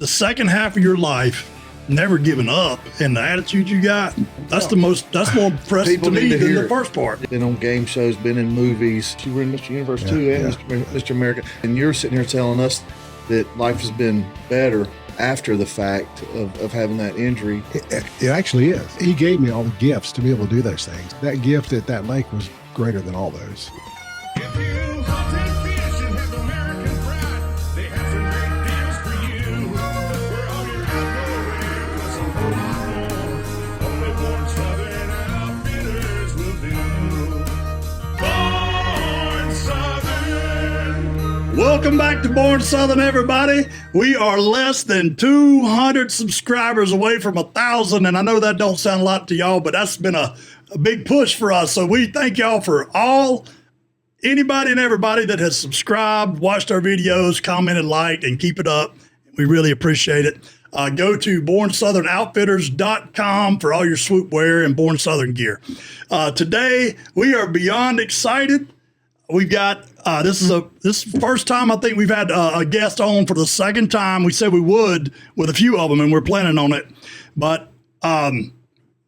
the second half of your life, never giving up, and the attitude you got, that's more impressive to me than the first part. Been on game shows, been in movies. You were in Mr. Universe too, and Mr. America. And you're sitting here telling us that life has been better after the fact of having that injury. It actually is. He gave me all the gifts to be able to do those things. That gift at that lake was greater than all those. If you hunted fish and have American pride, they have some great deals for you. Where all your outdoor was affordable. Only Born Southern Outfitters will do. Born Southern. Welcome back to Born Southern, everybody. We are less than 200 subscribers away from 1,000, and I know that don't sound a lot to y'all, but that's been a big push for us. So we thank y'all for anybody and everybody that has subscribed, watched our videos, commented, liked, and keep it up. We really appreciate it. Go to BornSouthernOutfitters.com for all your swoop wear and Born Southern gear. Today, we are beyond excited. We've got, this is the first time I think we've had a guest on for the second time. We said we would with a few of them, and we're planning on it. But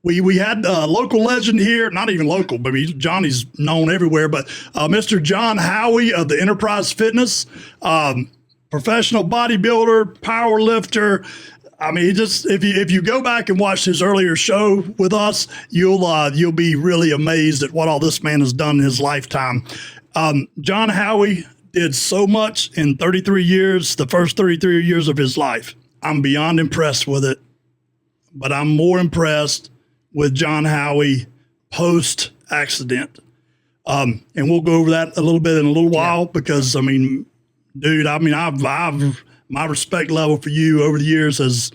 we had a local legend here, not even local, but Johnny's known everywhere, but Mr. John Howie of the Enterprise Fitness, professional bodybuilder, power lifter. I mean, if you go back and watch his earlier show with us, you'll be really amazed at what all this man has done in his lifetime. John Howie did so much in 33 years, the first 33 years of his life. I'm beyond impressed with it, but I'm more impressed with John Howie post-accident. And we'll go over that a little bit in a little while because, I mean, dude, I've my respect level for you over the years has,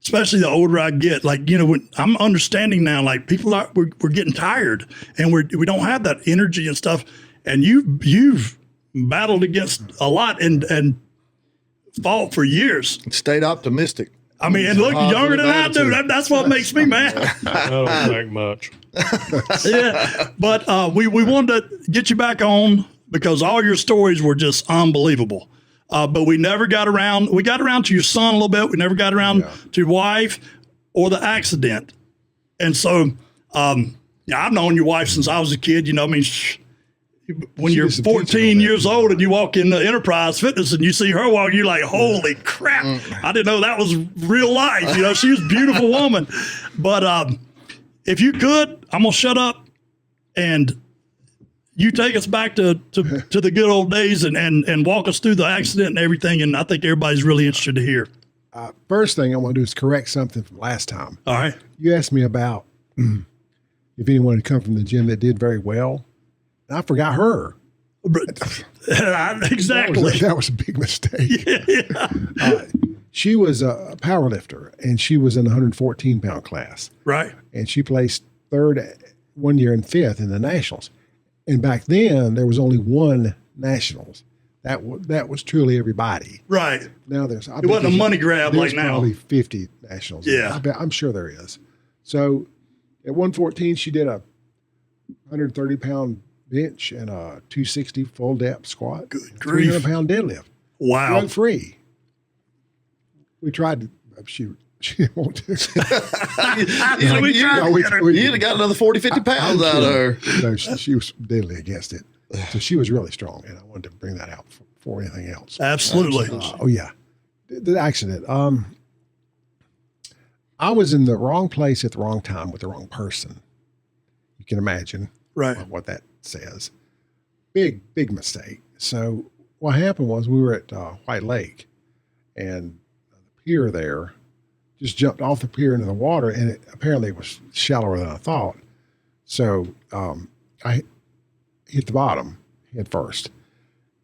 especially the older I get, like, when I'm understanding now, like we're getting tired and we don't have that energy and stuff. And you've battled against a lot and fought for years. Stayed optimistic. I mean, and look younger than I do. That's what makes me mad. I don't think much. Yeah, but we wanted to get you back on because all your stories were just unbelievable. But we never got around. We got around to your son a little bit. We never got around to your wife or the accident. And so, I've known your wife since I was a kid. When you're 14 years old and you walk in the Enterprise Fitness and you see her walk, you're like, holy crap. I didn't know that was real life. She was a beautiful woman. But if you could, I'm going to shut up and you take us back to the good old days and walk us through the accident and everything. And I think everybody's really interested to hear. First thing I want to do is correct something from last time. All right. You asked me about if anyone had come from the gym that did very well. I forgot her. Exactly. That was a big mistake. She was a power lifter, and she was in the 114-pound class. Right. And she placed third one year and fifth in the nationals. And back then, there was only one nationals. That was truly everybody. Right. Now it wasn't a money grab like now. Probably 50 nationals. Yeah. I'm sure there is. So at 114, she did a 130-pound bench and a 260 full depth squat. Good grief. 300-pound deadlift. Wow. Drug free. We tried to, she won't do it. You'd have got another 40, 50 pounds out of her. No, she was deadly against it. So she was really strong, and I wanted to bring that out for anything else. Absolutely. The accident. I was in the wrong place at the wrong time with the wrong person. You can imagine what that says. Big mistake. So what happened was we were at White Lake, and the pier there just jumped off the pier into the water, and it apparently was shallower than I thought. So I hit the bottom head first.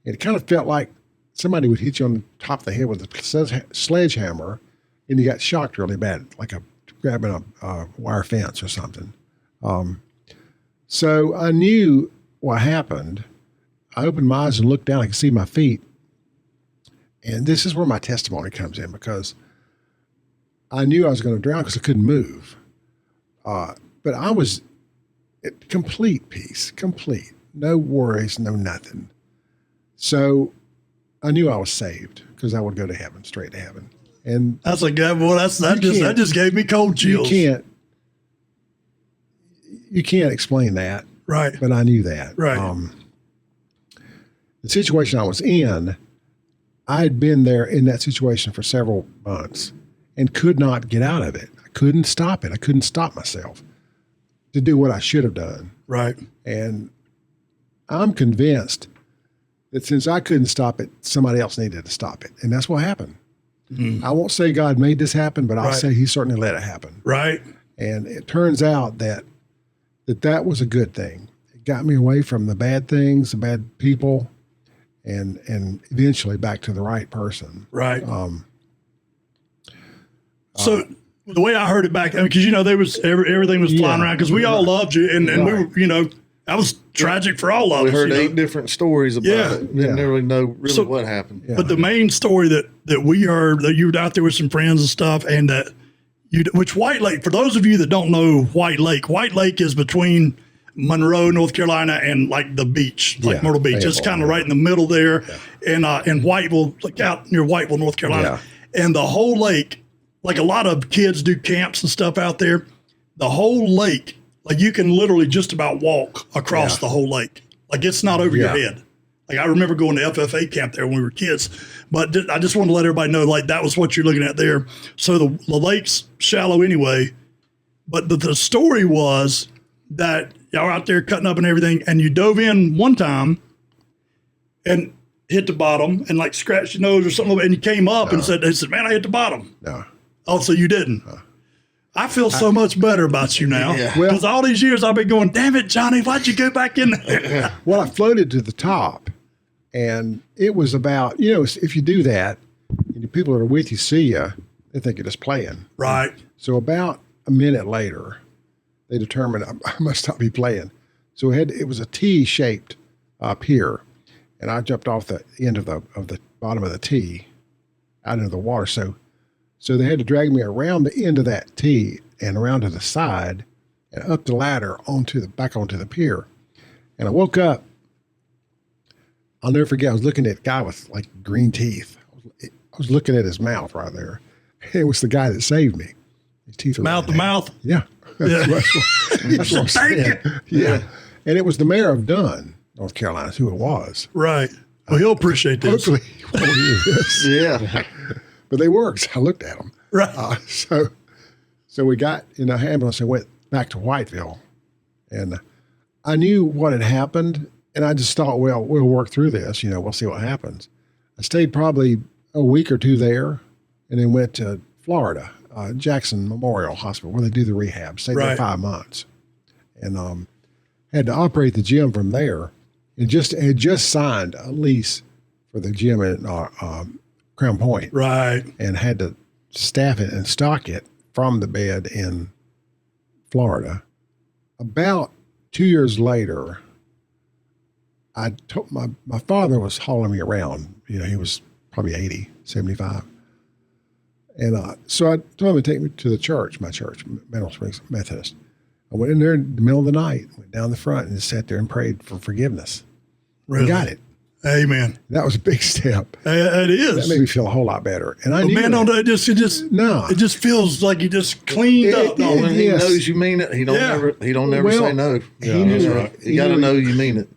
It kind of felt like somebody would hit you on the top of the head with a sledgehammer, and you got shocked really bad, like grabbing a wire fence or something. So I knew what happened. I opened my eyes and looked down. I could see my feet. And this is where my testimony comes in, because I knew I was going to drown because I couldn't move. But I was at complete peace, complete. No worries, no nothing. So I knew I was saved because I would go to heaven, straight to heaven. And That's a good one. That just gave me cold chills. You can't explain that. Right. But I knew that. Right. The situation I was in, I had been there in that situation for several months and could not get out of it. I couldn't stop it. I couldn't stop myself to do what I should have done. Right. And I'm convinced that since I couldn't stop it, somebody else needed to stop it. And that's what happened. I won't say God made this happen, but I'll say he certainly let it happen. Right. And it turns out that was a good thing. It got me away from the bad things, the bad people, and eventually back to the right person. Right. So the way I heard it back, because there was everything was flying around because we all loved you, and we were, that was tragic for all of us. We heard 8 different stories about it. Didn't really know what happened. Yeah. But the main story that we heard, that you were out there with some friends and stuff, and that which White Lake, for those of you that don't know White Lake is between Monroe, North Carolina, and like the beach, like Myrtle Beach. It's kind of right in the middle there, and Whiteville, like out near Whiteville, North Carolina. And the whole lake, like a lot of kids do camps and stuff out there, the whole lake, like you can literally just about walk across the whole lake. Like it's not over your head. Like I remember going to FFA camp there when we were kids, but I just want to let everybody know, like that was what you're looking at there. So the lake's shallow anyway, but the story was that y'all were out there cutting up and everything, and you dove in one time and hit the bottom and like scratched your nose or something, and you came up and said, man, I hit the bottom. No. Oh, so you didn't. I feel so much better about you now. Yeah. Because all these years I've been going, damn it, Johnny, why'd you go back in there? Well, I floated to the top, and it was about, if you do that, and the people that are with you see you, they think you're just playing. Right. So about a minute later, they determined I must not be playing. So it was a T-shaped pier, and I jumped off the end of the bottom of the T out into the water. So they had to drag me around the end of that T and around to the side and up the ladder back onto the pier. And I woke up. I'll never forget. I was looking at a guy with like green teeth. I was looking at his mouth right there. It was the guy that saved me. His teeth were Mouth to mouth. Yeah. That's what I'm saying. Yeah. And it was the mayor of Dunn, North Carolina, is who it was. Right. Well, he'll appreciate this. Hopefully he won't hear this. Yeah. But they worked. I looked at them. Right. So we got in a ambulance and went back to Whiteville. And I knew what had happened. And I just thought, well, we'll work through this. We'll see what happens. I stayed probably a week or two there and then went to Florida, Jackson Memorial Hospital, where they do the rehab. Stayed there 5 months. And had to operate the gym from there. And had just signed a lease for the gym at Crown Point. Right. And had to staff it and stock it from the bed in Florida. About 2 years later, I told my father was hauling me around. He was probably 80, 75. And so I told him to take me to the church, my church, Mineral Springs Methodist. I went in there in the middle of the night, went down the front and just sat there and prayed for forgiveness. Really? I got it. Amen. That was a big step. It is. That made me feel a whole lot better. And I knew it just feels like you just cleaned up. When he knows you mean it, he don't never say no. He knew it. You got to know you mean it.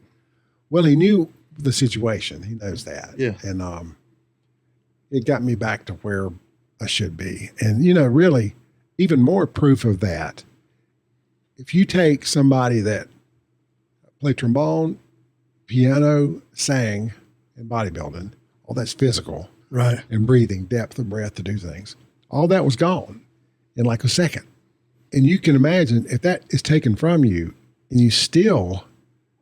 Well, he knew the situation. He knows that. Yeah. And it got me back to where I should be. And, really, even more proof of that, if you take somebody that played trombone, piano, sang, and bodybuilding, all that's physical. Right. And breathing, depth of breath to do things. All that was gone in like a second. And you can imagine if that is taken from you and you still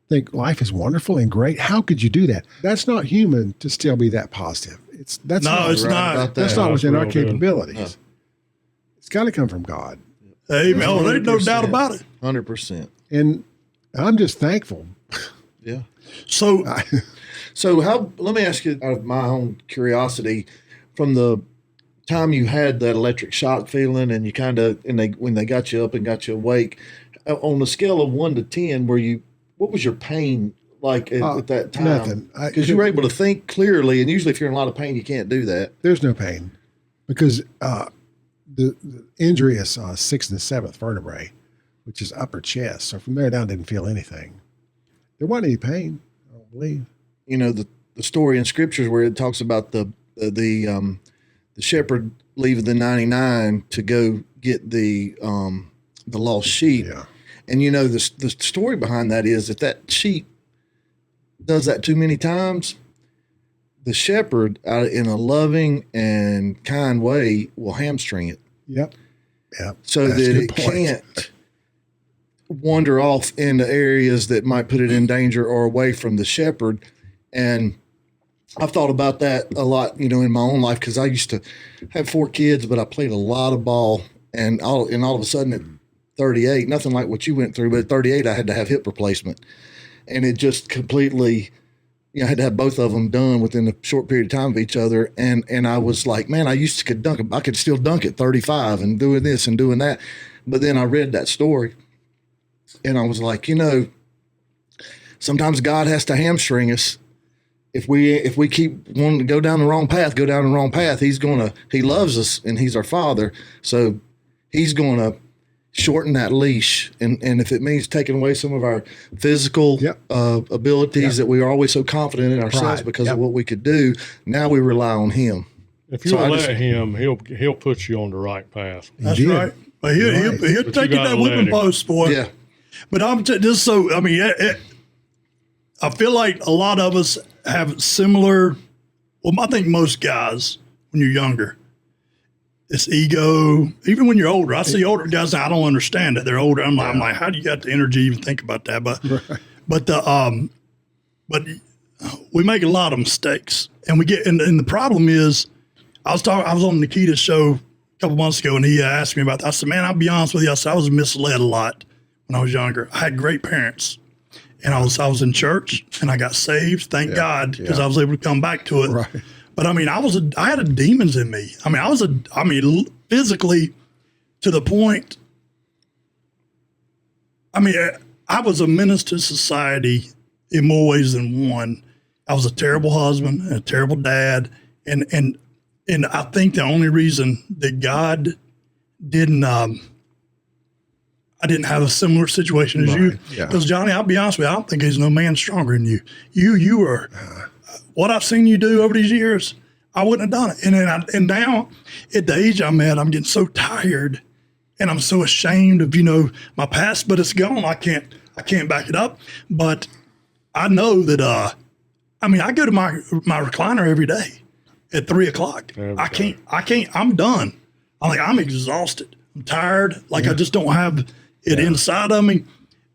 think life is wonderful and great, how could you do that? That's not human to still be that positive. That's not within our capabilities. No. It's got to come from God. Amen. Oh, there's no doubt about it. 100%. And I'm just thankful. Yeah. So let me ask you, out of my own curiosity, from the time you had that electric shock feeling and you when they got you up and got you awake, on a scale of 1 to 10, what was your pain like at that time? Nothing. Because you were able to think clearly, and usually if you're in a lot of pain, you can't do that. There's no pain. because the injury is 6th and 7th vertebrae, which is upper chest. So from there down, didn't feel anything. There wasn't any pain, I don't believe. You know, the story in scriptures where it talks about the shepherd leaving the 99 to go get the lost sheep. Yeah. And you know, the story behind that is if that sheep does that too many times, the shepherd, in a loving and kind way, will hamstring it. Yep. So That's a that good it point. can't wander off into areas that might put it in danger or away from the shepherd. And I've thought about that a lot, you know, in my own life, because I used to have 4 kids, but I played a lot of ball. And all of a sudden at 38, nothing like what you went through, but at 38, I had to have hip replacement. And it just completely, you know, I had to have both of them done within a short period of time of each other. And I was like, man, I used to could dunk. I could still dunk at 35 and doing this and doing that. But then I read that story and I was like, you know, sometimes God has to hamstring us. If we keep wanting to go down the wrong path, he loves us and he's our father. So he's going to shorten that leash. And if it means taking away some of our physical abilities that we are always so confident in ourselves because of what we could do, now we rely on him. If you let him, he'll put you on the right path. That's right. But he'll take you that whipping post, boy. Yeah. But I feel like a lot of us have similar, well, I think most guys, when you're younger, it's ego. Even when you're older, I see older guys, I don't understand it. They're older. I'm like, how do you got the energy to even think about that? But we make a lot of mistakes, and we get, and the problem is, I was on Nikita's show a couple months ago, and he asked me about that. I said, man, I'll be honest with you. I said, I was misled a lot when I was younger. I had great parents. And I was in church and I got saved, thank God, because I was able to come back to it. Right. But I mean, I had demons in me. I mean, physically to the point. I mean, I was a menace to society in more ways than one. I was a terrible husband and a terrible dad. And I think the only reason that God didn't, I didn't have a similar situation as you. Because Johnny, I'll be honest with you, I don't think there's no man stronger than you. You are, what I've seen you do over these years, I wouldn't have done it. And now at the age I'm at, I'm getting so tired and I'm so ashamed of, you know, my past, but it's gone. I can't back it up. But I know that, I mean, I go to my recliner every day at 3:00. I can't, I'm done. I'm exhausted. I'm tired. I just don't have it inside of me.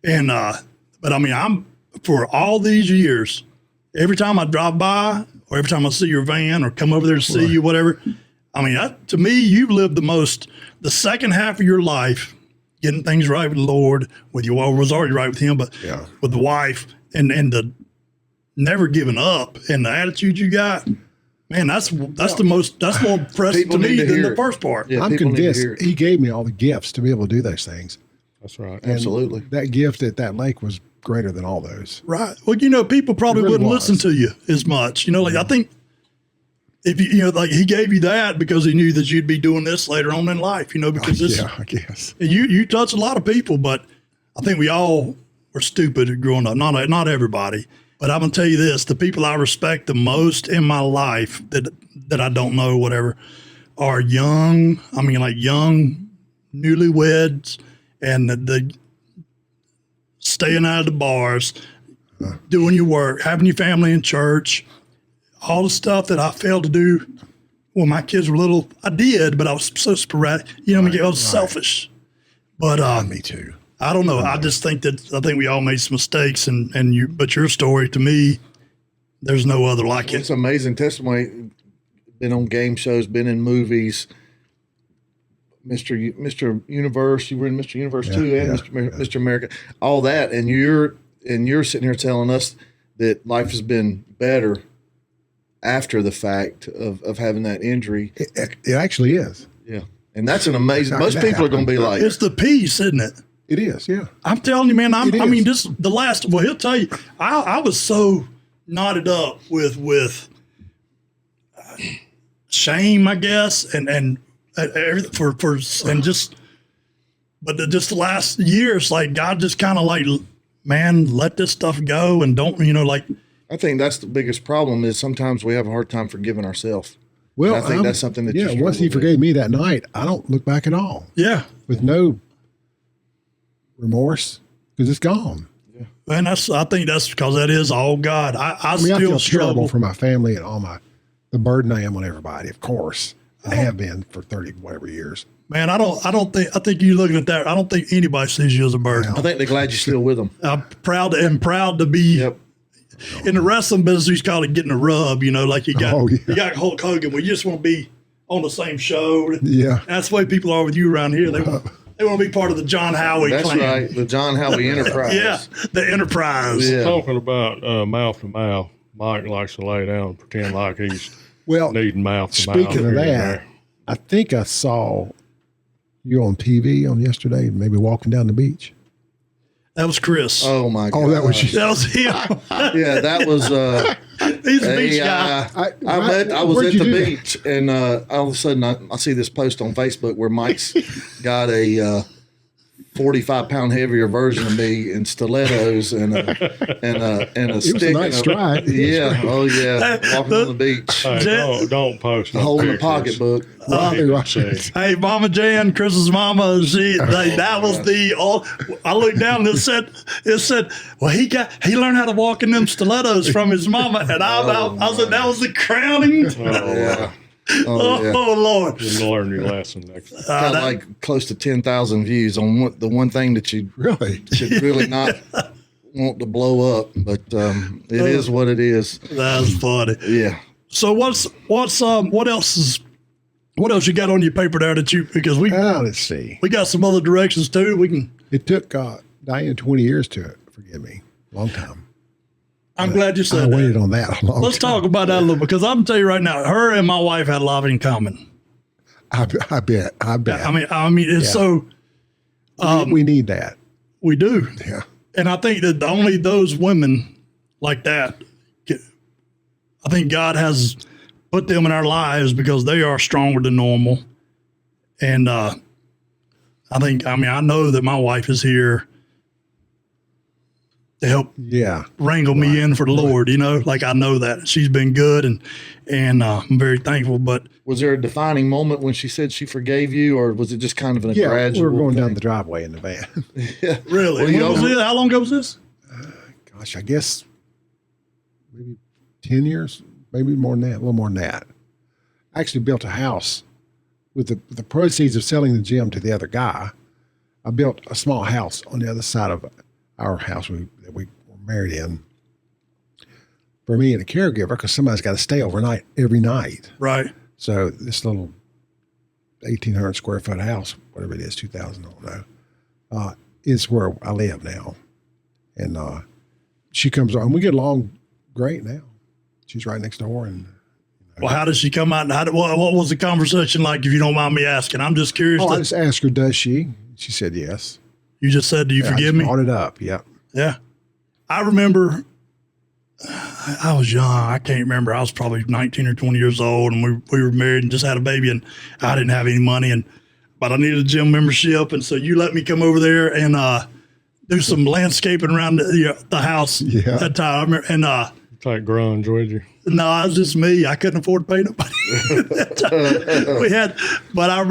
And, but I mean, for all these years, every time I drive by or every time I see your van or come over there to see you, whatever, I mean, to me, you've lived the second half of your life, getting things right with the Lord, with you, well, was already right with him, but with the wife and the never giving up and the attitude you got. Man, that's more impressive to me than the first part. Yeah, I'm convinced he gave me all the gifts to be able to do those things. That's right. And absolutely. That gift at that lake was greater than all those. Right. Well, you know, people probably wouldn't listen to you as much. You know, I think if you know, he gave you that because he knew that you'd be doing this later on in life, you know, because I guess. You touch a lot of people, but I think we all were stupid growing up. Not everybody. But I'm going to tell you this, the people I respect the most in my life that I don't know, whatever, are young, young newlyweds and the staying out of the bars, doing your work, having your family in church, all the stuff that I failed to do when my kids were little. I did, but I was so sporadic. You know, I was selfish. But me too. I don't know. I just think we all made some mistakes, but your story to me, there's no other like it. It's amazing testimony. Been on game shows, been in movies. Mr. Universe, you were in Mr. Universe too, and Mr. America, all that, and you're sitting here telling us that life has been better after the fact of having that injury. It actually is. Yeah, and that's an amazing. Most people are going to be like, it's the peace, isn't it? It is, yeah. I'm telling you, man. He'll tell you. I was so knotted up with shame, I guess, and everything but just the last years, like God just kind of like, man, let this stuff go and don't, like. I think that's the biggest problem is sometimes we have a hard time forgiving ourselves. Well, I think that's something that you once he forgave me that night, I don't look back at all. Yeah. With no remorse because it's gone. And I think that's because that is all God. I feel still terrible struggle for my family and all the burden I am on everybody, of course. I have been for 30 whatever years. Man, I think you looking at that. I don't think anybody sees you as a burden. I think they're glad you're still with them. I'm proud to be in the wrestling business. You call it getting a rub, like you got Hulk Hogan. We just want to be on the same show. Yeah. That's the way people are with you around here. They want to be part of the John Howie That's clan. right. The John Howie Enterprise. Yeah. The Enterprise. Yeah. Talking about mouth to mouth, Mike likes to lay down and pretend like he's needing mouth to mouth. Speaking of that, I think I saw you on TV on yesterday, maybe walking down the beach. That was Chris. Oh my God. Oh, that was you. That was him. Yeah, that was He's a beach guy. I was at the beach and all of a sudden I see this post on Facebook where Mike's got a 45-pound heavier version of me in stilettos and a It stick. was a nice stride. Yeah. Oh yeah. Walking on the beach. Hey, don't post no Holding a pictures. pocketbook. Right. Hey, Mama Jan, Chris's mama, that was I looked down and it said, well, he learned how to walk in them stilettos from his mama. And I said, that was the crowning. Oh, Yeah. Oh, yeah. Oh, Lord. You'll learn your lesson next time. Got like close to 10,000 views on the one thing that you Really? should really not want to blow up, but it is what it is. That's funny. Yeah. So what else you got on your paper there because Let's see. we got some other directions too. It took Diane 20 years to forgive me. Long time. I'm glad you I said waited that. on that a long Let's time. talk about that a little because I'm gonna tell you right now, her and my wife had a lot in common. I bet. I mean, it's so we need that. we do. Yeah. And I think that only those women like that, I think God has put them in our lives because they are stronger than normal. And I know that my wife is here to help wrangle me in for the Lord, like I know that she's been good and I'm very thankful. But Was there a defining moment when she said she forgave you, or was it just kind of a gradual? We were going down thing? the driveway in the van. really, Well, how long ago was this? Gosh, I guess maybe 10 years, maybe more than that, a little more than that. I actually built a house with the proceeds of selling the gym to the other guy. I built a small house on the other side of our house that we were married in for me and a caregiver because somebody's got to stay overnight every night. Right. So this little 1,800 square foot house, whatever it is, 2,000, I don't know, is where I live now. And she comes on. We get along great now. She's right next door. And Well, how did she come out? And what was the conversation like, if you don't mind me asking? I'm just curious. I just asked her, does she? She said yes. You just said, do you forgive me? Brought it up, yeah. Yeah. I remember I was young. I can't remember. I was probably 19 or 20 years old, and we were married and just had a baby, and I didn't have any money, but I needed a gym membership, and so you let me come over there and do some landscaping around the house that time. I remember, and Like grunge, would you? no, it was just me. I couldn't afford to pay nobody. But I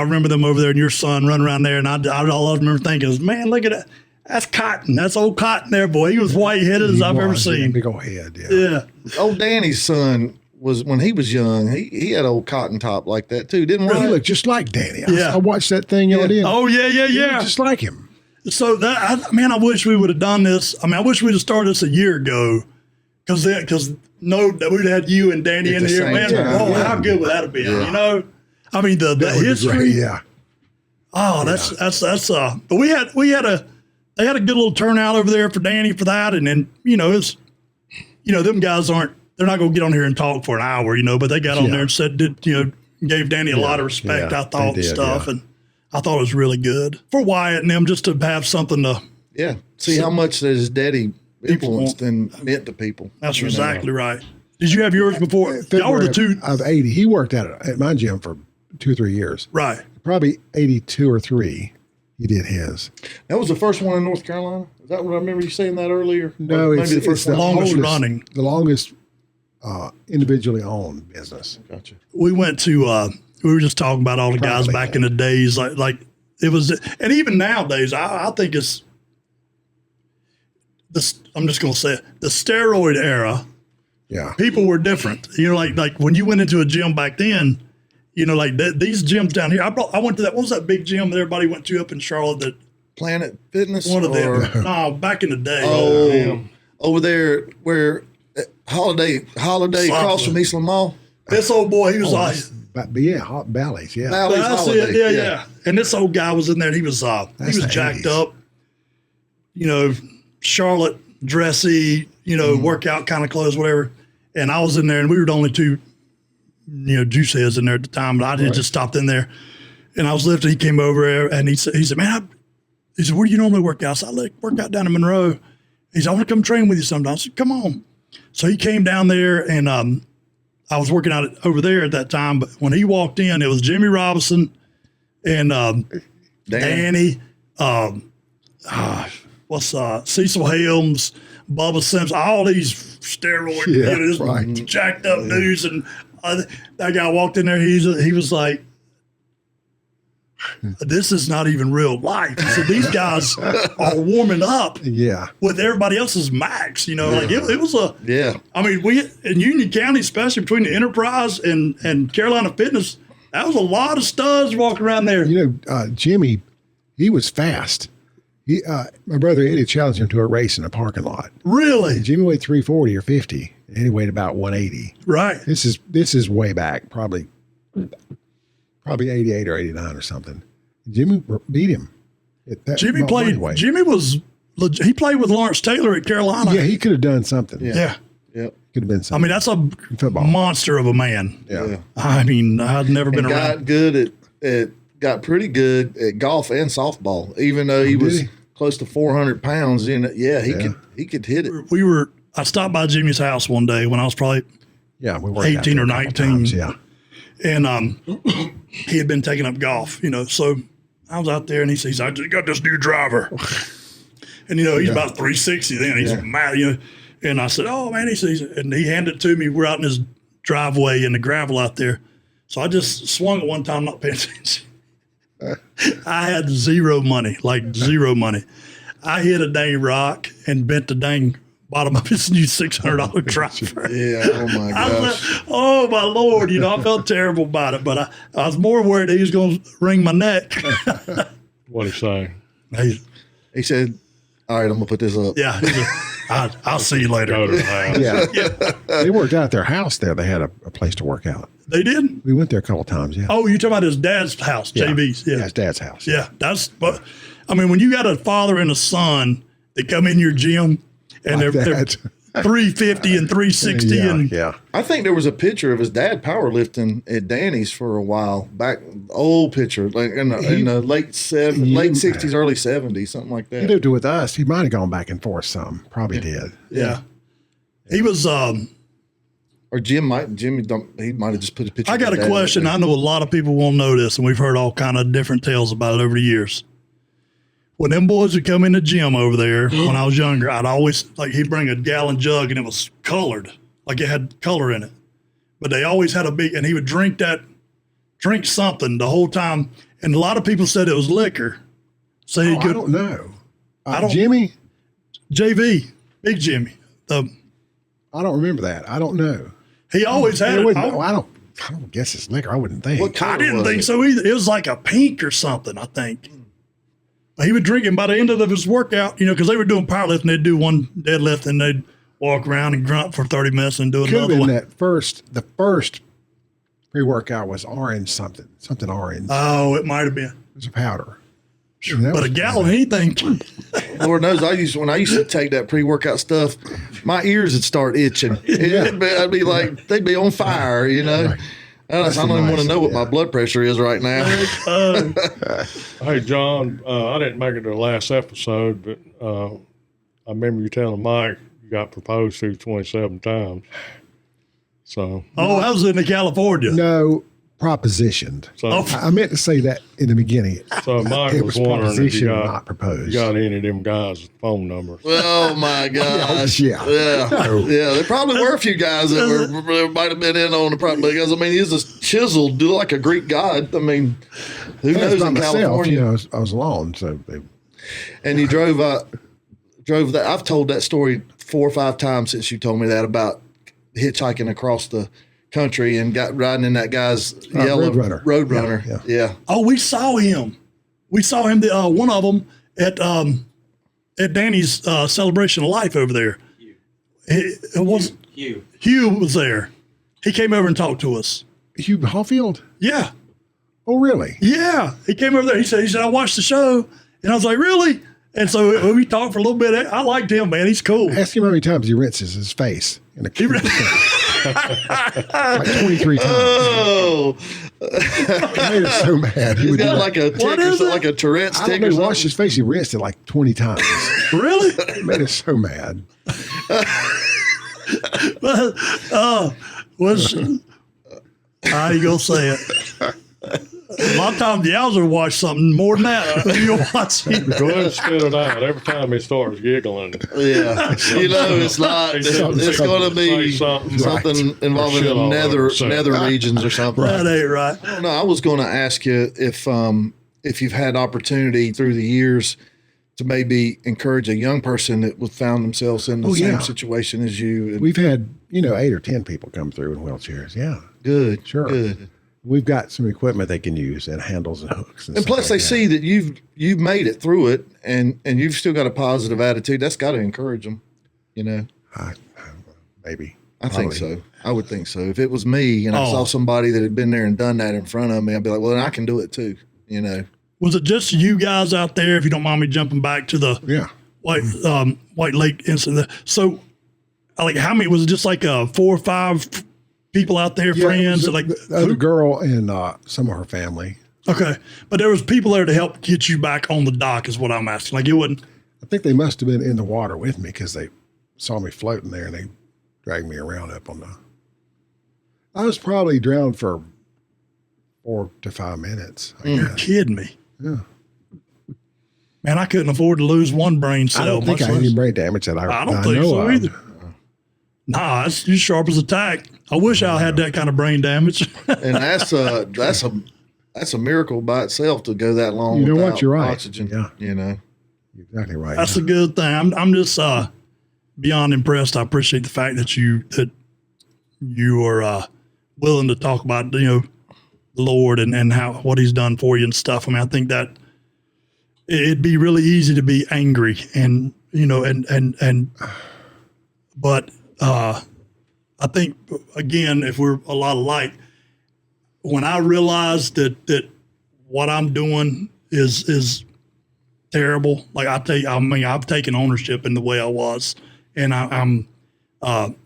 remember them over there and your son running around there, and I always remember thinking, man, look at that. That's Cotton. That's old Cotton there, boy. He was white-headed as I've ever seen. Big old head, Yeah. Old Danny's son was, when he was young, he had old cotton top like that too, didn't He he? looked just like Danny. Yeah. I watched that thing on in. Oh, yeah. He looked just like him. So I wish we would have done this. I wish we'd have started this a year ago, because we'd had you and Danny At in the here. same Man, time. how good would that have been? Yeah. The history. Great, yeah. Oh, that's but they had a good little turnout over there for Danny for that, and then them guys they're not going to get on here and talk for an hour, but they got on there and said gave Danny a lot of respect, I thought, and stuff, and I thought it was really good for Wyatt and them just to have something to. Yeah. See how much that his daddy influenced and meant to people. That's exactly right. Did you have yours before? Y'all were the two of 80. He worked at my gym for 2 or 3 years. Right. Probably 82 or 3. He did his. That was the first one in North Carolina. Is that what I remember you saying that earlier? No, Or it's maybe the first the one. longest oldest, running. The longest individually owned business. Gotcha. We went to we were just talking about all the guys Probably, back in the days, like it was, and even nowadays, I think it's this. I'm just gonna say it, the steroid era. Yeah. People were different. You know, like when you went into a gym back then, you know, like these gyms down here. I went to that. What was that big gym that everybody went to up in Charlotte? That Planet Fitness. one of or- them. No, back in the day. Oh, over there where Holiday across from Eastland Mall. This old boy, he was like. But yeah, hot valleys. Yeah. Valley's That's Holiday. it. Yeah. And this old guy was in there. And he was the jacked 80s. up. You know, Charlotte dressy. You know, workout kind of clothes, whatever. And I was in there, and we were the only two, you know, juice heads in there at the time. But I just stopped in there, and I was lifting. He came over there, and he said, man, he said, where do you normally work out? I said, I work out down in Monroe. He said, I want to come train with you sometime. I said, come on. So he came down there, and I was working out over there at that time. But when he walked in, it was Jimmy Robinson and Danny, Cecil Helms, Bubba Simpson, all these steroid, Yeah, you know, right. jacked up dudes. And that guy walked in there. He was like, this is not even real life. So these guys are warming up Yeah. with everybody else's max, you know, like it was a, Yeah. I mean, we in Union County, especially between the Enterprise and Carolina Fitness, that was a lot of studs walking around there. You know, Jimmy, he was fast. My brother Eddie challenged him to a race in a parking lot. Really? Jimmy weighed 340 or 50, and he weighed about 180. Right. This is way back, probably 88 or 89 or something. Jimmy beat him. Jimmy played with Lawrence Taylor at Carolina. Yeah, he could have done something. Yeah. Yep. Could have been I something. mean, that's a Football. monster of a man. Yeah. I mean, I've never been And around. got good got pretty good at golf and softball, even though he was he? close to 400 pounds in it. Yeah, he could hit it. I stopped by Jimmy's house one day when I was probably Yeah, we worked 18 or out there a couple 19. times, yeah. And he had been taking up golf, you know. So I was out there, and he says, "I just got this new driver," and you know he's about 360 then. He's mad, you know. And I said, "Oh man," he says, and he handed it to me. We're out in his driveway in the gravel out there. So I just swung it one time, not paying attention. I had zero money. I hit a dang rock and bent the dang bottom of his new $600 driver. Yeah. Oh my gosh. Oh my Lord, you know, I felt terrible about it, but I was more worried he was going to wring my neck. What'd he say? He said, "All right, I'm gonna put this up." Yeah, I'll see you later. Go to the house. Yeah. They worked out at their house there. They had a place to work out. They did? We went there a couple times, yeah. Oh, you talking about his dad's house, Yeah. JV's? Yeah, his dad's house. Yeah, but I mean, when you got a father and a son that come in your gym and Like they're that. 350 and 360 and yeah. I think there was a picture of his dad powerlifting at Danny's for a while back. Old picture, like in the late 60s, early 70s, something like He that. lived with us. He might have gone back and forth some. Probably did. yeah. He was. Or Jimmy might have just put a picture. I of got his a dad question. up I know a lot of people won't know this, and we've heard all kind of different tales about it over the years. When them boys would come in the gym over there when I was younger, I'd always, like, he'd bring a gallon jug and it was colored, like it had color in it. But they always had and he would drink something the whole time. And a lot of people said it was liquor. So he I could, don't know. I don't- Jimmy, JV, Big Jimmy. I don't remember that. I don't know. He always had It it. wouldn't- I don't guess it's liquor. I wouldn't think. What I color didn't was think it? so either. It was like a pink or something, I think. He would drink it by the end of his workout, you know, because they were doing powerlifting. They'd do one deadlift and they'd walk around and grunt for 30 minutes and do Could have another been one. the first pre-workout was orange something orange. Oh, it might have been. It was a powder. That But was- a gallon of anything. Lord knows, when I used to take that pre-workout stuff, my ears would start itching. I'd be like, they'd be on fire, you know. Right. I don't even want to know what my blood pressure is right now. Hey, John, I didn't make it to the last episode, but I remember you telling Mike you got proposed to 27 times. So that was in California. No, propositioned. So I meant to say that in the beginning. So Mike It was was wondering if you propositioned, got, not proposed. you got any of them guys' phone numbers. Oh my gosh! Yeah. Yeah. There probably were a few guys that might have been in on the problem because I mean he's a chiseled, do like a Greek god. I mean, who knows by in myself, California? you know, I was alone, so And you drove that. I've told that story 4 or 5 times since you told me that about hitchhiking across the country and got riding in that guy's yellow Roadrunner. Yeah. Oh, we saw him. We saw him. One of them at Danny's celebration of life over there. Hugh was there. He came over and talked to us. Hugh Hallfield? Yeah. Oh, really? Yeah. He came over there. He said, I watched the show. And I was like, really? And so we talked for a little bit. I liked him, man. He's cool. Ask him how many times he rinses his face in a like 23 times. Oh, He made us so mad. he's got like a tick or something, like a Tourette's I tick don't or know, something. washed his face. He rinsed it like 20 times. Really? It made us so mad. How you gonna say it? A lot of times the Yowzer watch something more than that. You'll watch it. Go ahead and spit it out. Every time he starts giggling. Yeah, you know, it's not. It's going to be something involving the nether regions or something. That ain't right. I don't know. I was going to ask you if you've had opportunity through the years to maybe encourage a young person that would found themselves in the same situation as you. We've had 8 or 10 people come through in wheelchairs. Yeah, Good, sure. good. We've got some equipment they can use and handles and hooks. And plus, they see that you've made it through it, and you've still got a positive attitude. That's got to encourage them, you know. Maybe. I think so. I would think so. If it was me and I saw somebody that had been there and done that in front of me, I'd be like, well, then I can do it too, you know. Was it just you guys out there? If you don't mind me jumping back to the White Lake incident. So, like, how many was it? Just like 4 or 5 people out there, friends, like the girl and some of her family. Okay, but there was people there to help get you back on the dock, is what I'm asking. Like, it wasn't. I think they must have been in the water with me because they saw me floating there and they dragged me around up on the. I was probably drowned for 4 to 5 minutes. You're kidding me. Yeah. Man, I couldn't afford to lose one brain cell. I don't think I had any brain damage that I don't think so either. Nah, it's you sharp as a tack. I wish I had that kind of brain damage. And that's a miracle by itself to go that long. You know without what? You're right. Oxygen. Yeah. You know. You're exactly right. That's a good thing. I'm just beyond impressed. I appreciate the fact that you are willing to talk about the Lord and what He's done for you and stuff. I mean, I think that it'd be really easy to be angry but I think again, if we're a lot alike, when I realized that what I'm doing is terrible, like I've taken ownership in the way I was, and I don't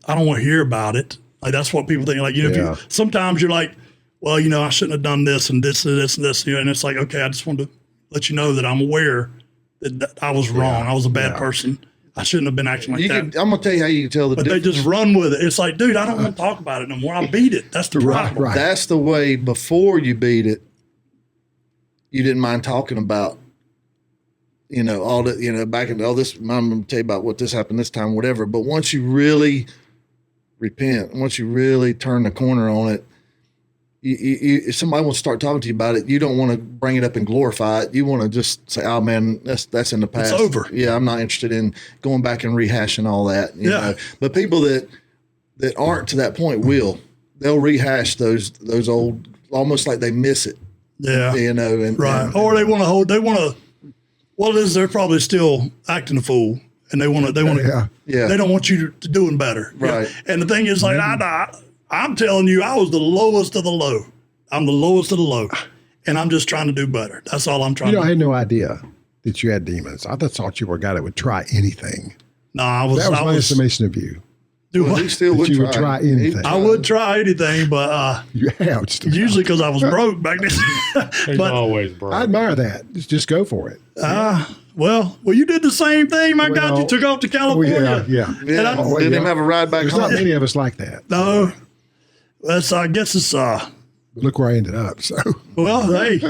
want to hear about it. Like that's what people think. Like sometimes you're like, well, I shouldn't have done this and this and this and this, and it's like, okay, I just wanted to let you know that I'm aware that I was wrong. I was a bad person. I shouldn't have been acting like that. I'm gonna tell you how you can tell the difference. They just run with it. It's like, dude, I don't want to talk about it no more. I beat it. That's the problem. Right. That's the way. Before you beat it, you didn't mind talking about, all that, back in all this. I'm gonna tell you about what this happened this time, whatever. But once you really repent, once you really turn the corner on it, if somebody wants to start talking to you about it, you don't want to bring it up and glorify it. You want to just say, "Oh man, that's in the past. It's over." Yeah, I'm not interested in going back and rehashing all that. You know? But people that aren't to that point they'll rehash those old, almost like they miss it. Yeah, right. Or they want to hold. They want to. Well, it is. They're probably still acting a fool, and they want to. They want to. Yeah. They don't want you to doing better. Right. Yeah. And the thing is, like, I'm telling you, I was the lowest of the low. I'm the lowest of the low, and I'm just trying to do better. That's all I'm trying to do. I had no idea that you had demons. I thought you were a guy that would try anything. No, I was. That was I my was, estimation of you. He still would try anything. I would try anything, but usually because I was broke back then. He's always broke. I admire that. Just go for it. Well, you did the same thing. My God, you took off to California. Yeah. Didn't have a ride back There's home. not many of us like that. No. That's, I guess it's, Look where I ended up. So, well, hey,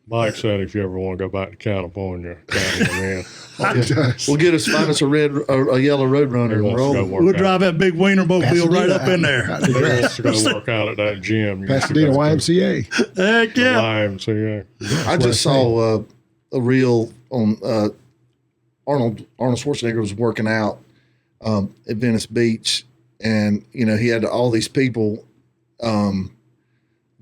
Mike said if you ever want to go back to California, count him in. We'll find us a yellow road runner and roll. we'll drive that big Wienermobile right up in there. He wants to go work out at that gym. Pasadena YMCA. Heck yeah. YMCA. I just saw a reel on Arnold Schwarzenegger was working out at Venice Beach, and he had all these people,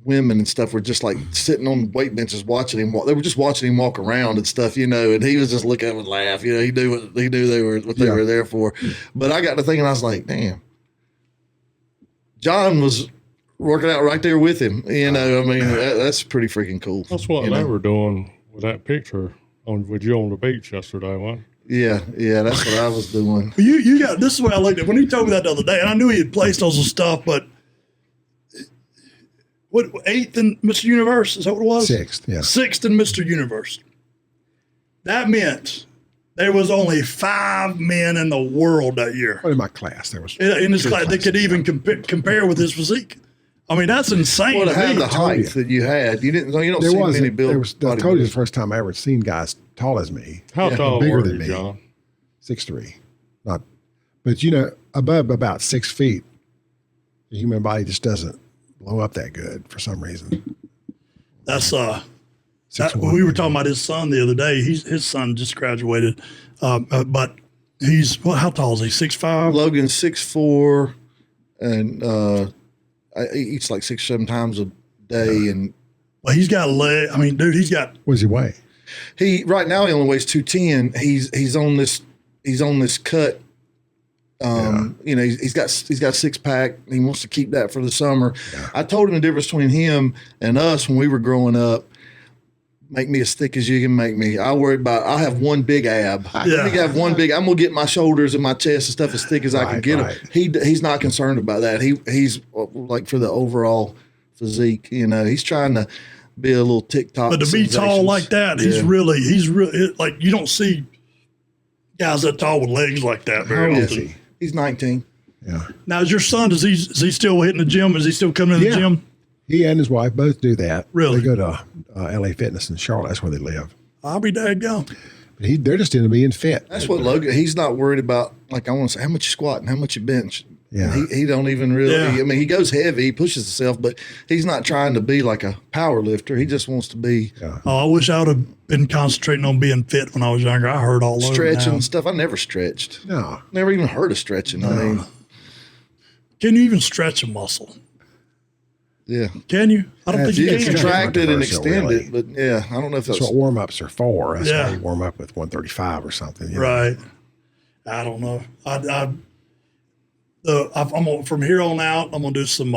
women and stuff, were just like sitting on weight benches watching him walk. They were just watching him walk around and stuff, and he was just looking at them and laugh. He knew they were what they were there for. But I got to thinking, I was like, damn, John was working out right there with him. That's pretty freaking cool. That's what they were doing with that picture with you on the beach yesterday, wasn't it? Yeah, that's what I was doing. You got, this is what I looked at when he told me that the other day, and I knew he had placed on some stuff, but what, 8th in Mr. Universe? Is that what it was? 6th, yeah. 6th in Mr. Universe. That meant there was only 5 men in the world that year. Well, in my class, there was In his class that could even compare with his physique. I mean, that's insane. Well, to have me. the height that you had, you don't see many build. I told you the first time I ever seen guys tall as me. How tall bigger were than you, me. John? 6'3". But above about 6 feet, the human body just doesn't blow up that good for some reason. That's we were talking about his son the other day. His son just graduated, but he's how tall is he? 6'5"? Logan's 6'4", and he eats like 6 or 7 times a day, and well, he's got a leg. I mean, dude, he's got. What does he weigh? He right now he only weighs 210. He's on this cut. He's got 6-pack. He wants to keep that for the summer. Yeah. I told him the difference between him and us when we were growing up. Make me as thick as you can make me. I I have one big ab. Yeah. I have one big. I'm gonna get my shoulders and my chest and stuff as thick as I can get them. He's not concerned about that. He's like for the overall physique. He's trying to be a little TikTok. But to be tall like that, he's really like, you don't see guys that tall with legs like that very often. He's 19. Yeah. Now, is your son? Is he still hitting the gym? Is he still coming to the gym? He and his wife both do that. Really? They go to LA Fitness in Charlotte. That's where they live. I'll be daggone. But they're just into being fit. That's what Logan. He's not worried about. Like, I want to say how much you squat and how much you bench. Yeah. He don't even really. Yeah. I mean, he goes heavy. He pushes himself, but he's not trying to be like a power lifter. He just wants to be. Yeah. Oh, I wish I would have been concentrating on being fit when I was younger. I hurt all over stretching now. and stuff. I never stretched. No. Never even heard of stretching. No. I mean, can you even stretch a muscle? Yeah. Can you? I don't think You you can can. contract it and controversial, extend really. it, but yeah, I don't know if That's that's what warm-ups are for. That's Yeah. why you warm up with 135 or something. Right. I don't know. I'm gonna, from here on out, I'm gonna do some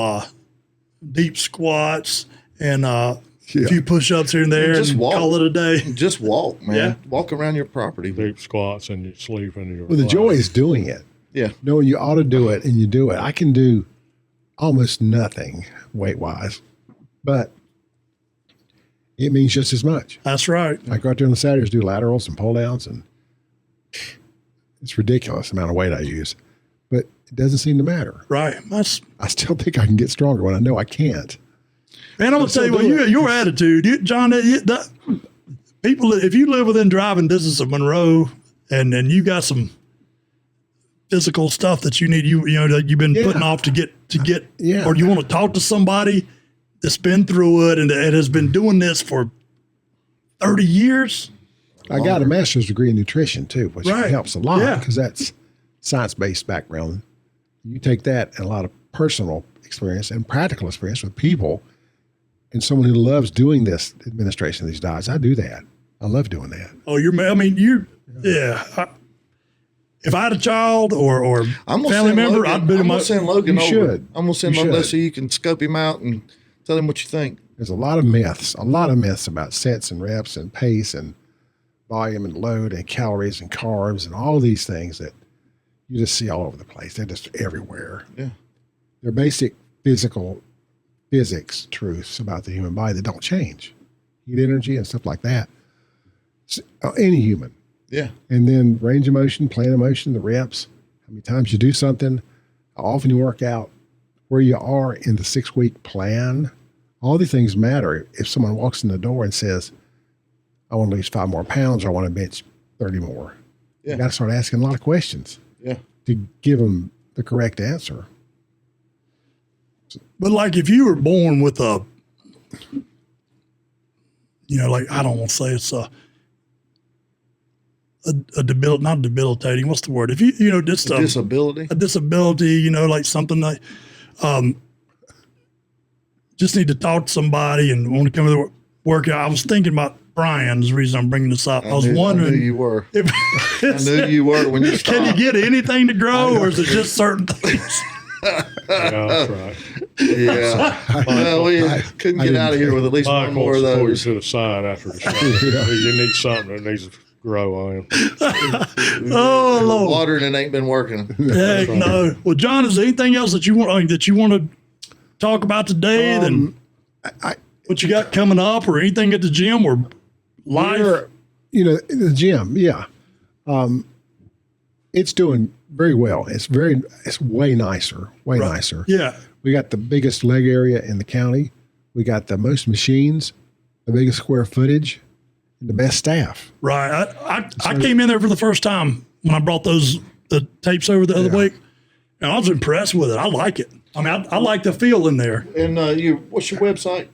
deep squats and a few push-ups here and there, Just and walk. call it a day. Just walk, man. Yeah. Walk around your property. Deep squats and you sleep and you. Well, the joy is doing it. Yeah. Knowing you ought to do it and you do it. I can do almost nothing weight-wise, but it means just as much. That's right. I go out there on the Saturdays, do laterals and pull downs, and it's ridiculous the amount of weight I use, but it doesn't seem to matter. Right. I still think I can get stronger when I know I can't. Man, I'm gonna tell you what, your attitude, John. People, if you live within driving distance of Monroe, and you got some physical stuff that you need, that you've been putting off to get, or you want to talk to somebody that's been through it and has been doing this for 30 years. I got a master's degree in nutrition too, which helps a lot because that's science-based background. You take that and a lot of personal experience and practical experience with people, and someone who loves doing this administration of these diets. I do that. I love doing that. Oh, if I had a child or family member, I'd be I'm gonna send Logan over. Should. I'm gonna send Logan so you can scope him out and tell him what you think. There's a lot of myths about sets and reps and pace and volume and load and calories and carbs and all these things that you just see all over the place. They're just everywhere. Yeah. They're basic physics truths about the human body that don't change. Heat energy and stuff like that. So, any human. Yeah. And then range of motion, plan of motion, the reps, how many times you do something, how often you work out, where you are in the 6-week plan, all these things matter. If someone walks in the door and says, I want to lose 5 more pounds, or I want to bench 30 more, you got to start asking a lot of questions to give them the correct answer. But like if you were born with a, like I don't want to say it's not debilitating. What's the word? If you just A disability. a disability, like something like, just need to talk to somebody and want to come to the workout. I was thinking about Brian's the reason I'm bringing this up. I was wondering. I knew you were. I knew you were when you Can you get anything to grow, or is it just certain things? Yeah, that's right. Yeah. Well, we couldn't get out of here with at least one more of Pull you those. to the side after the show. You need something that needs to grow on. Oh Lord, Watering it ain't been working. heck no. Well, John, is there anything else that you want to talk about today? Then what you got coming up, or anything at the gym, or live? The gym, it's doing very well. It's way nicer, nicer. Yeah. We got the biggest leg area in the county. We got the most machines, the biggest square footage, and the best staff. Right. I came in there for the first time when I brought the tapes over the other week, and I was impressed with it. I like it. I mean, I like the feel in there. And what's your website?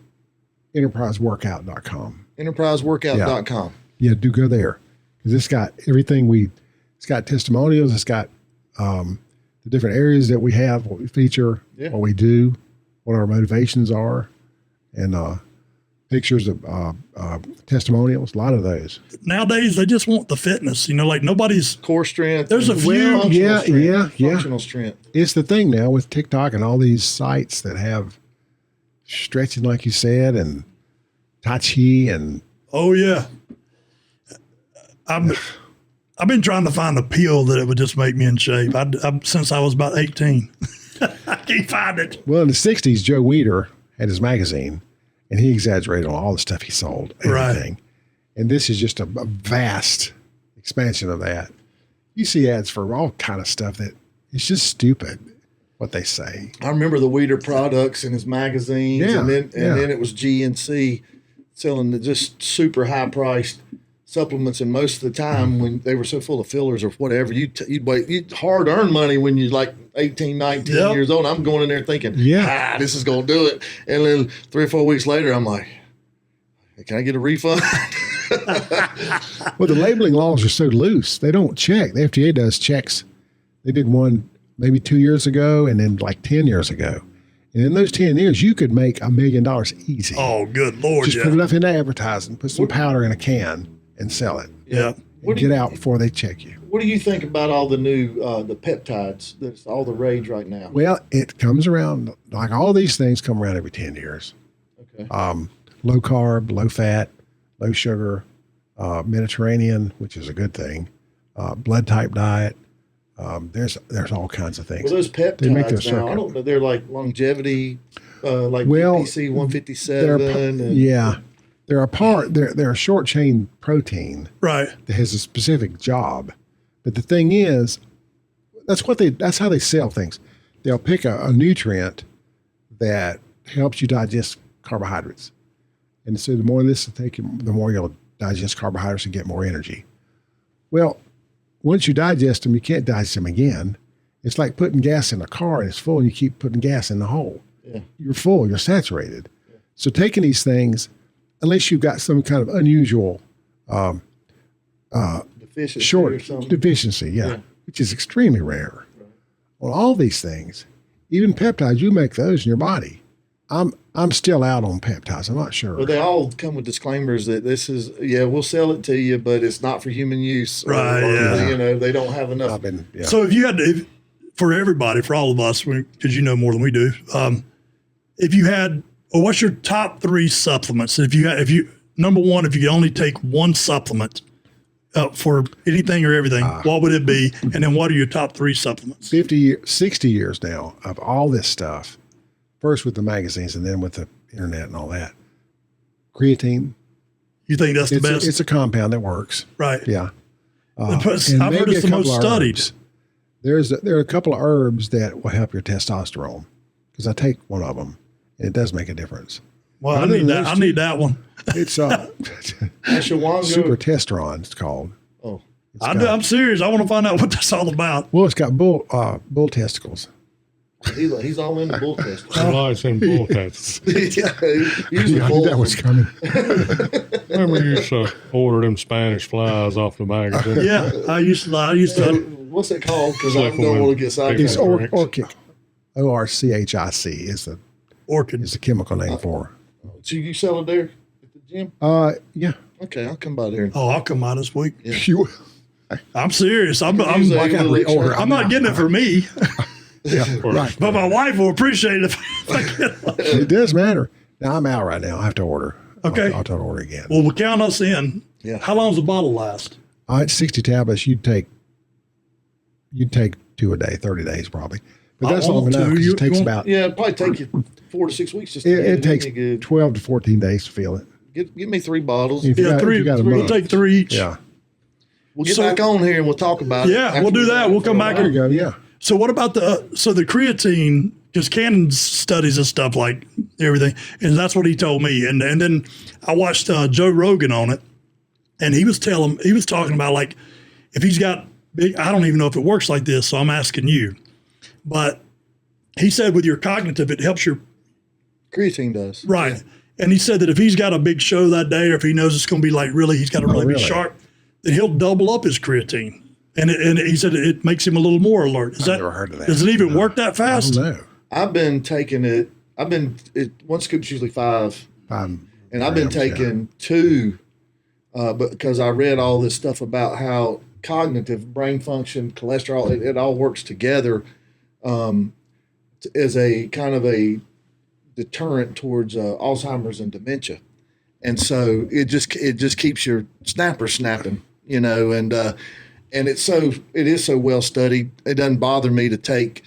EnterpriseWorkout.com. EnterpriseWorkout.com. Yeah, do go there, because it's got everything it's got testimonials. It's got the different areas that we have, what we feature, what we do, what our motivations are, and pictures of testimonials, a lot of those. Nowadays, they just want the fitness, like nobody's core strength. There's a few. Functional strength. It's the thing now with TikTok and all these sites that have stretching, like you said, and Tai Chi and. Oh yeah. I've been trying to find a pill that it would just make me in shape. Since I was about 18. I can't find it. Well, in the 60s, Joe Weider had his magazine, and he exaggerated on all the stuff he sold, everything. Right. And this is just a vast expansion of that. You see ads for all kind of stuff that it's just stupid what they say. I remember the Weider products in his magazines, and then it was GNC selling the just super high priced supplements, and most of the time when they were so full of fillers or whatever, you'd hard earn money when you're like 18, 19 years old. I'm going in there thinking, this is going to do it. And then 3 or 4 weeks later, I'm like, hey, can I get a refund? Well, the labeling laws are so loose. They don't check. The FDA does checks. They did one maybe 2 years ago and then like 10 years ago. And in those 10 years, you could make $1 million easy. Oh, good Lord. Just put enough into advertising, put some powder in a can and sell it. Yeah. And get out before they check you. What do you think about all the new the peptides? That's all the rage right now. Well, it comes around, like all these things come around every 10 years. Okay. Low carb, low fat, low sugar, Mediterranean, which is a good thing, blood type diet. There's all kinds of things. Well, those peptides now, I don't know, they're like longevity, like PPC 157. They're they're a short chain protein, right? That has a specific job. But the thing is, that's how they sell things. They'll pick a nutrient that helps you digest carbohydrates, and so the more of this you take, the more you'll digest carbohydrates and get more energy. Well, once you digest them, you can't digest them again. It's like putting gas in a car and it's full, and you keep putting gas in the hole. Yeah. You're full. You're saturated. Yeah. So taking these things, unless you've got some kind of unusual deficiency, which is extremely rare. Right. Well, all these things, even peptides, you make those in your body. I'm still out on peptides. I'm not sure. Well, they all come with disclaimers that this is, we'll sell it to you, but it's not for human use. Right. They don't have enough. So if you had to, for everybody, for all of us, because you know more than we do, if you had, what's your top 3 supplements? If you number one, if you could only take one supplement for anything or everything, what would it be? And then what are your top 3 supplements? 60 years now of all this stuff. First with the magazines and then with the internet and all that. Creatine. You think that's the best? It's a compound that works. Right. Yeah. I've heard it's the most studied. There are a couple of herbs that will help your testosterone because I take one of them, and it does make a difference. Well, I need that. I need that one. It's Ashwagandha. Super Testosterone, it's called. Oh, I'm serious. I want to find out what that's all about. Well, it's got bull testicles. he's all in the bull test. He likes them bull tests. Usually I knew that was coming. Remember you used to order them Spanish flies off the magazine? Yeah, I used to. What's it called? Because I don't want to get sidetracked. It's Orchic. ORCHIC is the Orchid. is the chemical name for. So you sell it there at the gym? Yeah. Okay, I'll come by there. Oh, I'll come out this week. You, I'm serious. I'm I gotta reorder. I'm not getting it for me, yeah, right. but my wife will appreciate it if I get one. It does matter. Now I'm out right now. I have to order. Okay. I'll try to order again. Well, we'll count us in. Yeah. How long does the bottle last? It's 60 tablets. You'd take 2 a day, 30 days probably. But that's long enough. 'Cause it takes about. Yeah, it'd probably take you 4 to 6 weeks just to It get takes it good. 12 to 14 days to feel it. Give me 3 bottles. If you Yeah, got- if three. you got a We'll month. take 3 each. Yeah. We'll get So- back on here and we'll talk about it. Yeah, after we'll do we've that. done it We'll for a come back while. There you go. Yeah. So what about the creatine? Because Cannon studies and stuff like everything, and that's what he told me. And then I watched Joe Rogan on it, and he was talking about like if he's got big. I don't even know if it works like this, so I'm asking you. But he said with your cognitive, it helps your Creatine does. right. And he said that if he's got a big show that day, or if he knows it's going to be like he's got to really be really? sharp, then he'll double up his creatine. And he said it makes him a little more alert. Is that never heard of that. Does it even work that I fast? don't know. I've been taking it. One scoop's usually 5. And I've been taking 2 but because I read all this stuff about how cognitive, brain function, cholesterol, it all works together as a kind of a deterrent towards Alzheimer's and dementia. And so it just keeps your snapper snapping, and it is so well studied. It doesn't bother me to take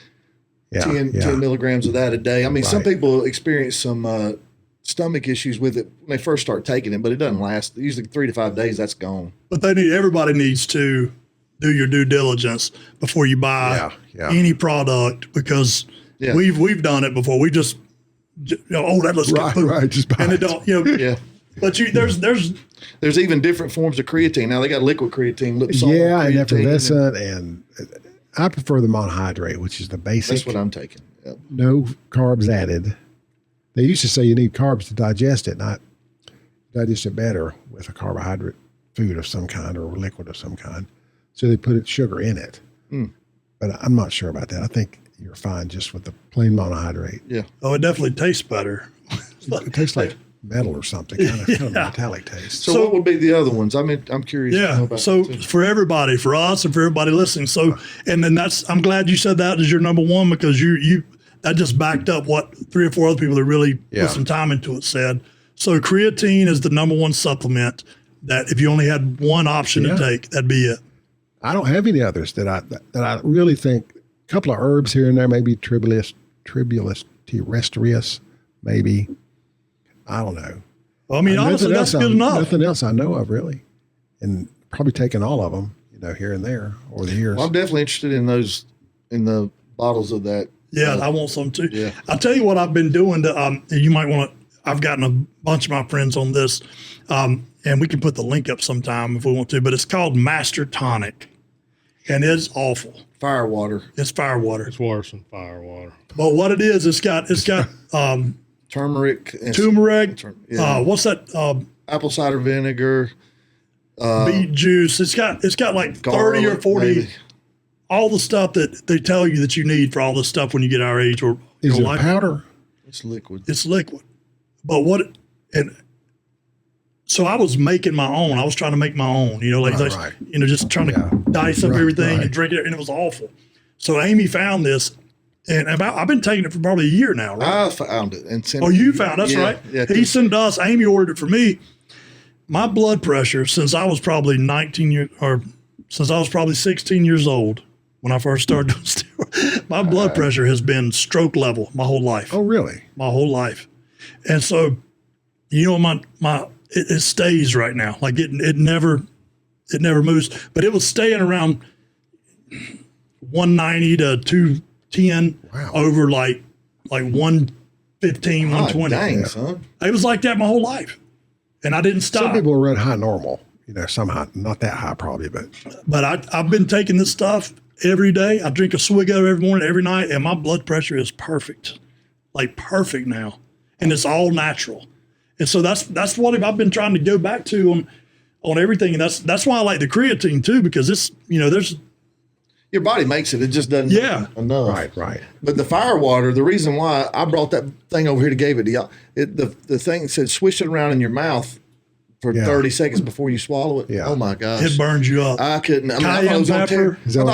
10 milligrams of that a day. I mean, some people experience some stomach issues with it when they first start taking it, but it doesn't last. Usually 3 to 5 days, that's gone. But everybody needs to do your due diligence before you buy any product, because we've done it before. We just that looks good. Right, just buy and it it. don't Yeah. But There's even different forms of creatine. Now they got liquid creatine. And creatine, effervescent, and I prefer the monohydrate, which is the basic. That's what I'm taking. Yep. No carbs added. They used to say you need carbs to digest it, not digest it better with a carbohydrate food of some kind or a liquid of some kind. So they put sugar in it. But I'm not sure about that. I think you're fine just with the plain monohydrate. Yeah. Oh, it definitely tastes better. It tastes like metal or something, kind of metallic taste. So what would be the other ones? I'm curious to know Yeah. about So that too. for everybody, for us and for everybody listening. So, and then I'm glad you said that as your number one, because you that just backed up what 3 or 4 other people that really put some time into it said. So creatine is the number one supplement that if you only had one option to take, that'd be it. I don't have any others that I really think. A couple of herbs here and there, maybe tribulus terrestrius, maybe. I don't know. Well, I mean, honestly, that's good enough. Nothing else I know of really, and probably taking all of them, here and there over the years. Well, I'm definitely interested in those, in the bottles of that. Yeah, I want some too. Yeah. I'll tell you what I've been doing to, you might want to, I've gotten a bunch of my friends on this, and we can put the link up sometime if we want to, but it's called Master Tonic, and it's awful. Fire water. It's fire water. It's worse than fire water. But what it is, it's got Turmeric. And turmeric, yeah. what's that, apple cider vinegar. beet juice. It's got like 30 or 40, maybe. all the stuff that they tell you that you need for all this stuff when you get our age or Is your it life. powder? It's liquid. It's liquid. But so I was making my own. I was trying to make my own, Right. Just trying to dice up everything right. and drink it, and it was awful. So Amy found this, and I've been taking it for probably a year now, right? I found it and sent Oh, it. you found that's Yeah, right. Yeah, He sent it to us. Amy ordered it for me. My blood pressure, since I was probably 16 years old when I first started doing steroids, my blood pressure has been stroke level my whole life. Oh, really? My whole life. And so, it stays right now. Like it never moves, but it was staying around 190 to 210 over like like 115, 120. Dang, son. It was like that my whole life. And I didn't stop. Some people are run high normal, some high, not that high probably, but. But I've been taking this stuff every day. I drink a swig of it every morning, every night, and my blood pressure is perfect. Like perfect now. And it's all natural. And so that's what I've been trying to go back to on everything. And that's why I like the creatine too, because it's, there's. Your body makes it. It just doesn't enough. Right. But the fire water, the reason why I brought that thing over here to give it to y'all, the thing said swish it around in your mouth for 30 seconds before you swallow it. Yeah. Oh my gosh. It burns you up. I couldn't. I thought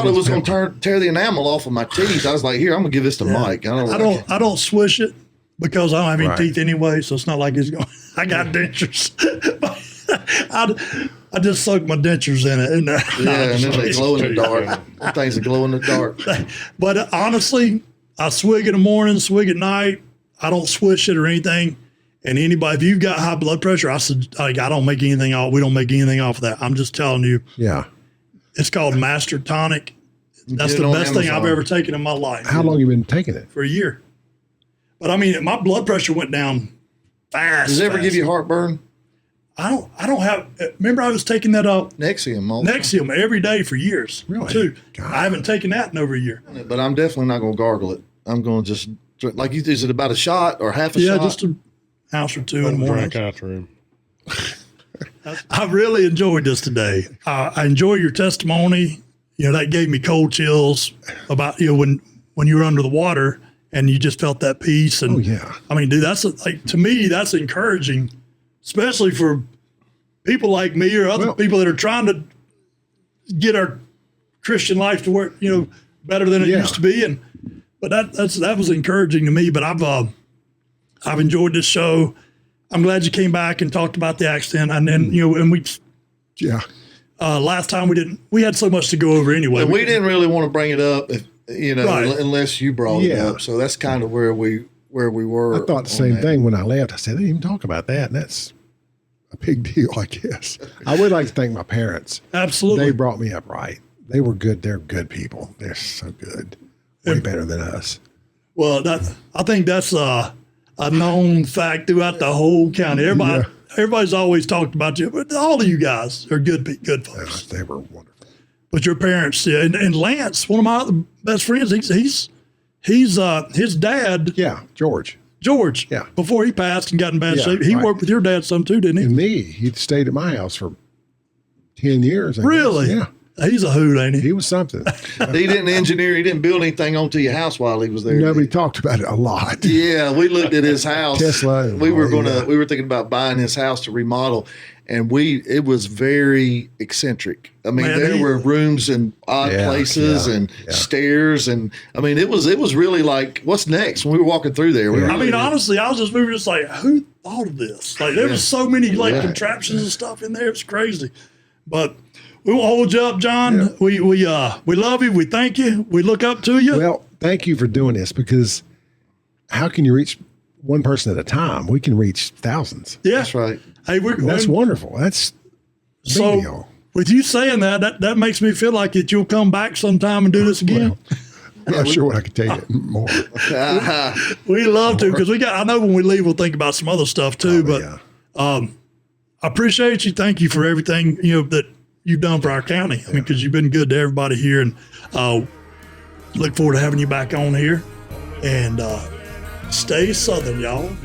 it was going to tear the enamel off of my teeth. I was like, here, I'm going to give this to Mike. I don't swish it because I don't have any teeth anyway, so it's not like it's going. I got dentures. I just soak my dentures in it. And then they glow in the dark. Things that glow in the dark. But honestly, I swig in the morning, swig at night. I don't swish it or anything. And anybody, if you've got high blood pressure, I said, I don't make anything off. We don't make anything off of that. I'm just telling you. Yeah. It's called Master Tonic. That's the best thing I've ever taken in my life. How long have you been taking it? For a year. But I mean, my blood pressure went down fast. Does it ever give you heartburn? I don't have. Remember, I was taking that Nexium every day for years. Really? Too. God. I haven't taken that in over a year. But I'm definitely not going to gargle it. I'm going to just like you. Is it about a shot or half a shot? Yeah, just an ounce or two in the morning. Drink after him. I really enjoyed this today. I enjoy your testimony. That gave me cold chills about when you were under the water and you just felt that peace. And I mean, dude, that's to me, that's encouraging. Especially for people like me or other people that are trying to get our Christian life to work, better than it used to be. But that was encouraging to me. But I've enjoyed this show. I'm glad you came back and talked about the accident. And then and we last time we had so much to go over anyway. And we didn't really want to bring it up, unless you brought it up. So that's kind of where we were. I thought the same thing when I left. I said, they didn't even talk about that. And that's a big deal, I guess. I would like to thank my parents. Absolutely. They brought me up right. They were good. They're good people. They're so good. Way better than us. Well, I think that's a known fact throughout the whole county. Everybody's always talked about you, but all of you guys are good folks. They were wonderful. But your parents, and Lance, one of my other best friends, he's his dad. Yeah, George. Yeah. Before he passed and got in bad shape, he worked with your dad some too, didn't he? And me. He stayed at my house for 10 years. Really? Yeah. He's a hoot, ain't he? He was something. He didn't engineer. He didn't build anything onto your house while he was there. Nobody talked about it a lot. Yeah, we looked at his house. Tesla. We were thinking about buying his house to remodel, and it was very eccentric. I mean, there were rooms in odd places and stairs, and I mean, it was really like, what's next? When we were walking through there, honestly, we were just like, who thought of this? Like, there was so many contraptions and stuff in there. It's crazy, but. We won't hold you up, John. Yeah. We love you. We thank you. We look up to you. Well, thank you for doing this, because how can you reach one person at a time? We can reach thousands. Yeah, that's right. Hey, that's wonderful. That's a big deal. With you saying that makes me feel like that you'll come back sometime and do this again. Well, I'm not sure what I could tell you more. We love to, because I know when we leave, we'll think about some other stuff too. I appreciate you. Thank you for everything that you've done for our county. I mean, because you've been good to everybody here, and look forward to having you back on here. And stay Southern, y'all.